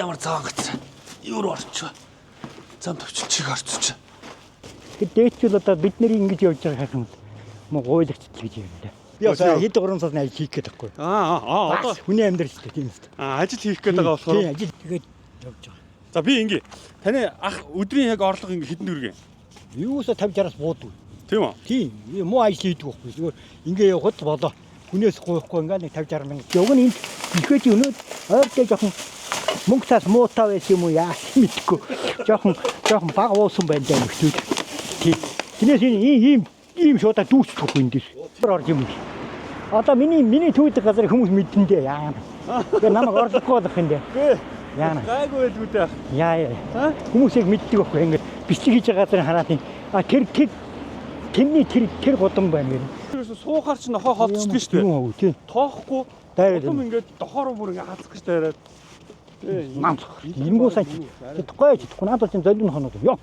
ямар цагаан газар. Юу руу орчих вэ? Зам төвч чиг орчих. Тэгэхээр дээчүүл одоо бид нэр ингэж явж байгаа хэрэг муу гуйлагч гэж юм да. Би одоо хэд уран сар ажил хийх гээд байхгүй. Одоо хүний амьдрал шүү дээ тийм үү. ажил хийх гээд байгаа болохоор. Тийм ажил тэгээд явж байгаа. За би ингээ таны ах өдрийн яг орлого ингээ хэдэн төгрөг юм? Юусаа 50-60-аас буудаг. Тийм үү? Тийм. Муу ажил хийдэг байхгүй. Зүгээр ингээ явахад болоо. Хүнээс гуйхгүй ингээ нэг 50-60 мянга. Уг нь энд ихэд өнөө ойртой жоохон мөнгө цаас муутай байсан юм уу яа мэдгүй. Жоохон баг уусан байна даа мөхтүүд. Тийм. Тэрнээс ийм шуудаа дүүцдэг энэ дэс. Орж юм. Одоо миний төвд газар хүмүүс мэдэн дээ яа. Тэгээ намайг орлохгүй болох юм дээ. Яана. Гайгүй байлгүй дээ. Яа. Хүмүүсийг мэддэг байхгүй ингээ бичлэг хийж байгаа газар хараад тэр годон байна гэнэ. Тэрээс суухаар ч нохоо холцдог шүү дээ. Юу тийм. Тоохгүй. Годом ингээд дохоор бүр ингээ хацах гэж таараад. Намсах. Ингүүсаа. Тэгэхгүй надад чинь золино хоноод. Йоо.